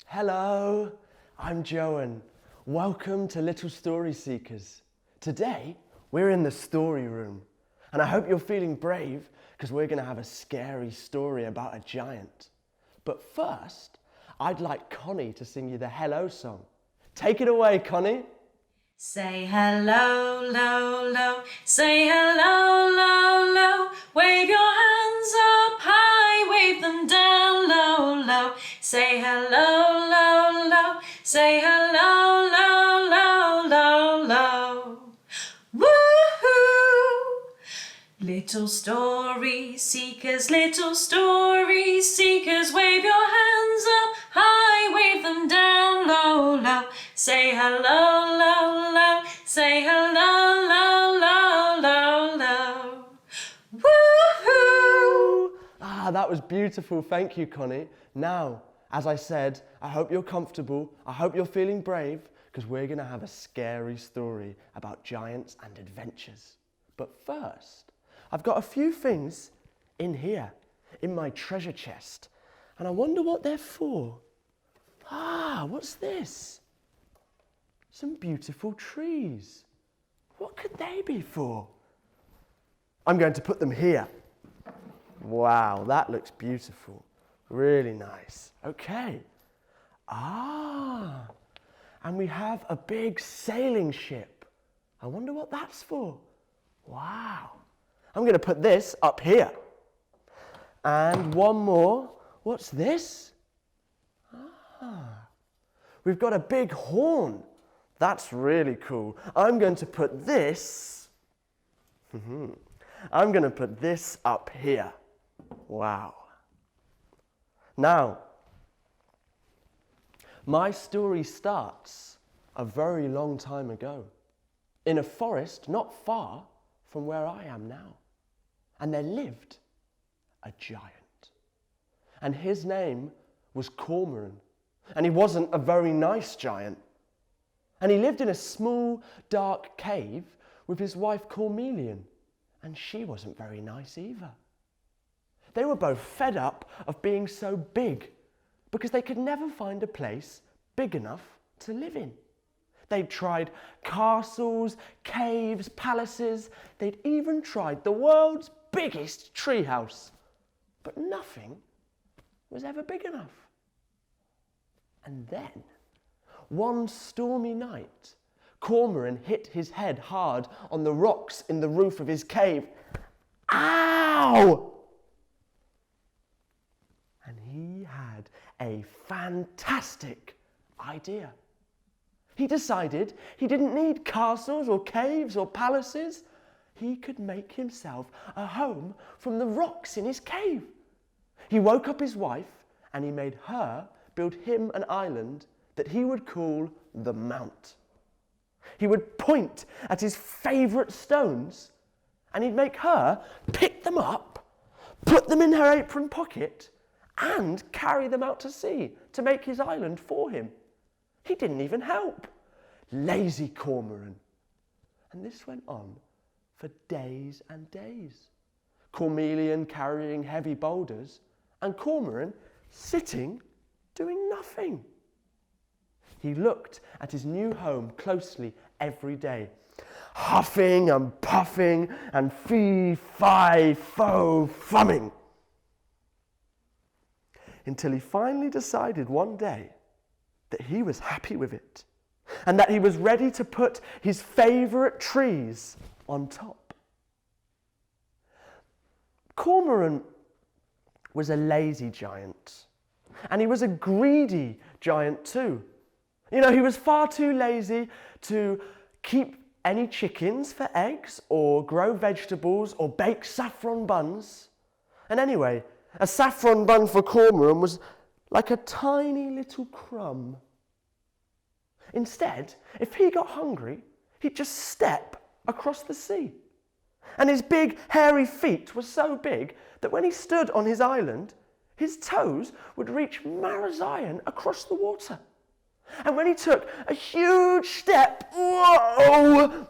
Hello, I'm Jowan. Welcome to Little Story Seekers. Today, we're in the story room, and I hope you're feeling brave because we're going to have a scary story about a giant. But first, I'd like Connie to sing you the hello song. Take it away, Connie. Say hello, low, low. Say hello, low, low. Wave your hands up high, wave them down low, low. Say hello, low, low. Say hello, low, low, low, low. Woo-hoo! Little story seekers, wave your hands up high, wave them down low, low. Say hello, low, low. Say hello, low, low, low, low. Woo-hoo! That was beautiful. Thank you, Connie. Now, as I said, I hope you're comfortable. I hope you're feeling brave because we're going to have a scary story about giants and adventures. But first, I've got a few things in here, in my treasure chest, and I wonder what they're for. What's this? Some beautiful trees. What could they be for? I'm going to put them here. Wow, that looks beautiful. Really nice. Okay. And we have a big sailing ship. I wonder what that's for. Wow. I'm going to put this up here. And one more. What's this? We've got a big horn. That's really cool. I'm going to put this up here. Wow. Now, my story starts a very long time ago in a forest not far from where I am now. And there lived a giant. And his name was Cormoran. And he wasn't a very nice giant. And he lived in a small, dark cave with his wife Cormelian. And she wasn't very nice either. They were both fed up of being so big because they could never find a place big enough to live in. They'd tried castles, caves, palaces. They'd even tried the world's biggest treehouse. But nothing was ever big enough. And then, one stormy night, Cormoran hit his head hard on the rocks in the roof of his cave. Ow! And he had a fantastic idea. He decided he didn't need castles or caves or palaces. He could make himself a home from the rocks in his cave. He woke up his wife and he made her build him an island that he would call the Mount. He would point at his favourite stones and he'd make her pick them up, put them in her apron pocket and carry them out to sea to make his island for him. He didn't even help. Lazy Cormoran. And this went on for days and days. Cormelian carrying heavy boulders and Cormoran sitting doing nothing. He looked at his new home closely every day, huffing and puffing and fee-fi-fo-fumming, until he finally decided one day that he was happy with it and that he was ready to put his favourite trees on top. Cormoran was a lazy giant, and he was a greedy giant too. You know, he was far too lazy to keep any chickens for eggs or grow vegetables or bake saffron buns. And anyway, a saffron bun for Cormoran was like a tiny little crumb. Instead, if he got hungry, he'd just step across the sea. And his big, hairy feet were so big that when he stood on his island, his toes would reach Marazion across the water. And when he took a huge step, whoa,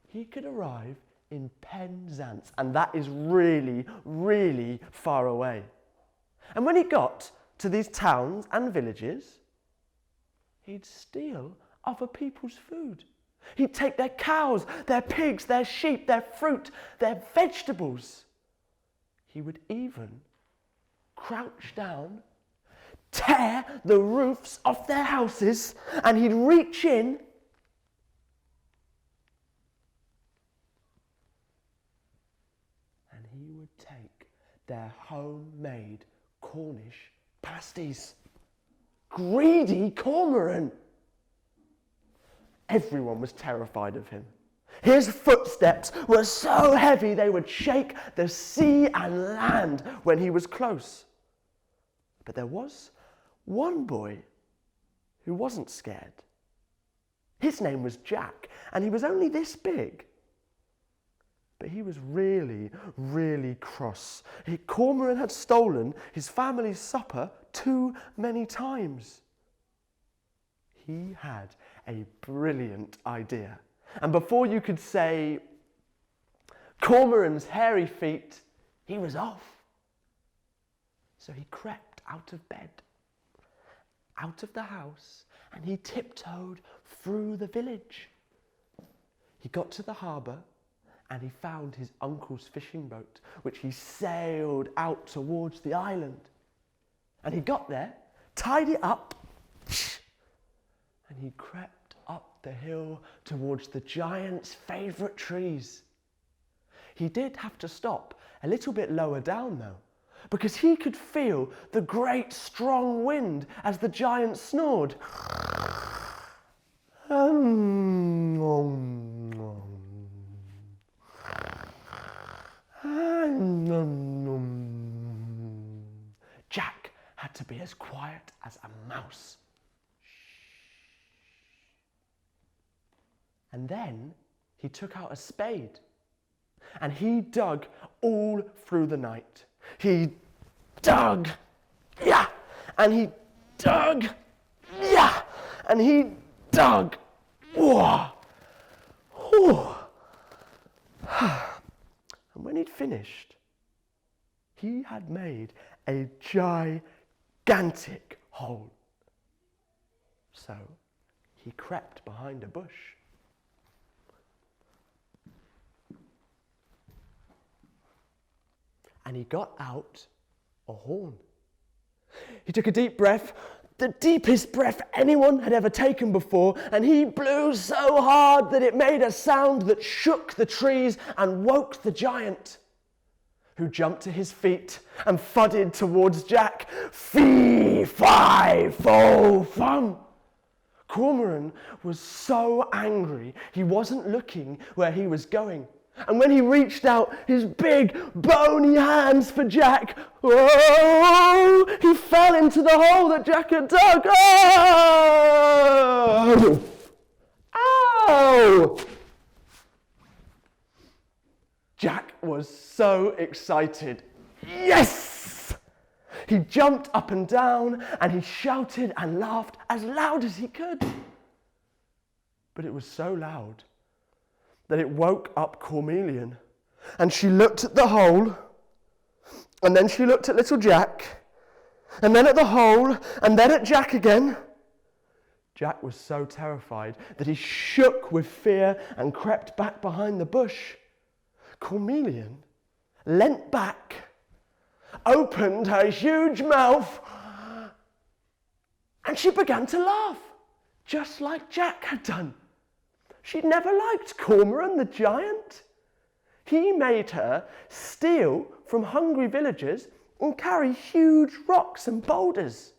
he could arrive in Penzance, and that is really, really far away. And when he got to these towns and villages, he'd steal other people's food. He'd take their cows, their pigs, their sheep, their fruit, their vegetables. He would even crouch down, tear the roofs off their houses, and he'd reach in and he would take their homemade Cornish pasties. Greedy Cormoran! Everyone was terrified of him. His footsteps were so heavy they would shake the sea and land when he was close. But there was one boy who wasn't scared. His name was Jack, and he was only this big. But he was really, really cross. Cormoran had stolen his family's supper too many times. He had a brilliant idea. And before you could say, Cormoran's hairy feet, he was off. So he crept out of bed, out of the house, and he tiptoed through the village. He got to the harbour and he found his uncle's fishing boat, which he sailed out towards the island. And he got there, tied it up, and he crept up the hill towards the giant's favourite trees. He did have to stop a little bit lower down though, because he could feel the great strong wind as the giant snored. Jack had to be as quiet as a mouse. And then he took out a spade and he dug all through the night. He dug, yeah, and he dug, yeah, and he dug, whoa, whoa. And when he'd finished, he had made a gigantic hole. So he crept behind a bush. And he got out a horn. He took a deep breath, the deepest breath anyone had ever taken before, and he blew so hard that it made a sound that shook the trees and woke the giant, who jumped to his feet and thudded towards Jack. Fee, fi, fo, fum. Cormoran was so angry he wasn't looking where he was going. And when he reached out his big, bony hands for Jack, oh, he fell into the hole that Jack had dug. Oh! Ow! Jack was so excited. Yes! He jumped up and down and he shouted and laughed as loud as he could. But it was so loud that it woke up Cormelian, and she looked at the hole, and then she looked at little Jack, and then at the hole, and then at Jack again. Jack was so terrified that he shook with fear and crept back behind the bush. Cormelian leant back, opened her huge mouth, and she began to laugh, just like Jack had done. She'd never liked Cormoran the giant. He made her steal from hungry villagers and carry huge rocks and boulders.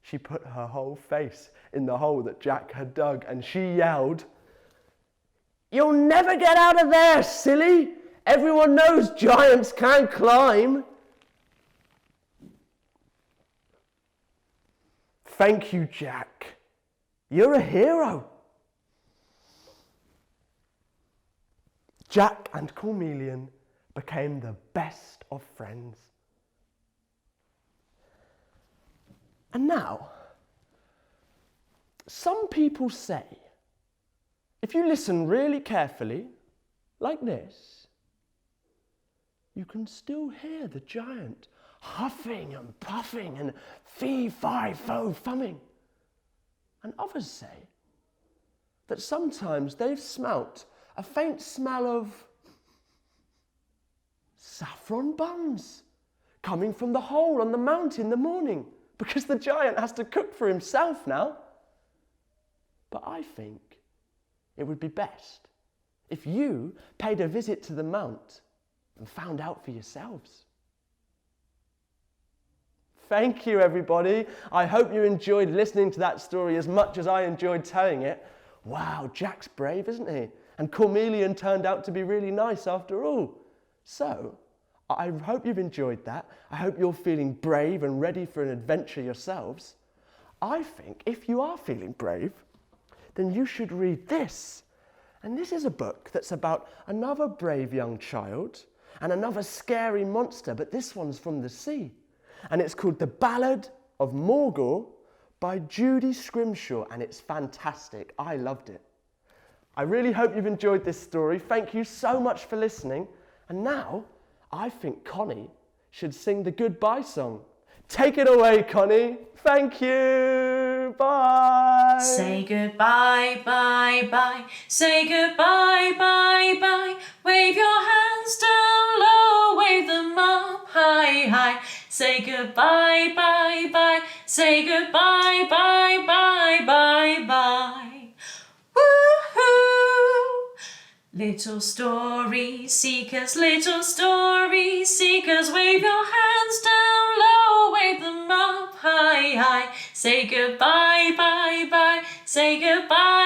She put her whole face in the hole that Jack had dug and she yelled, "You'll never get out of there, silly! Everyone knows giants can't climb." Thank you, Jack. You're a hero. Jack and Cormelian became the best of friends. And now, some people say, if you listen really carefully, like this, you can still hear the giant huffing and puffing and fee-fi-fo-fumming. And others say that sometimes they've smelt a faint smell of saffron buns coming from the hole on the mountain in the morning, because the giant has to cook for himself now. But I think it would be best if you paid a visit to the mount and found out for yourselves. Thank you, everybody. I hope you enjoyed listening to that story as much as I enjoyed telling it. Wow, Jack's brave, isn't he? And Cormelian turned out to be really nice after all. So, I hope you've enjoyed that. I hope you're feeling brave and ready for an adventure yourselves. I think if you are feeling brave, then you should read this. And this is a book that's about another brave young child and another scary monster, but this one's from the sea. And it's called The Ballad of Megaw by Judy Scrimshaw, and it's fantastic. I loved it. I really hope you've enjoyed this story. Thank you so much for listening. And now, I think Connie should sing the goodbye song. Take it away, Connie. Thank you. Bye. Say goodbye, bye, bye. Say goodbye, bye, bye. Wave your hands down low, wave them up high, high. Say goodbye, bye, bye. Say goodbye, bye, bye, bye, bye. Woo-hoo! Little story seekers, wave your hands down low, wave them up high, high. Say goodbye, bye, bye. Say goodbye.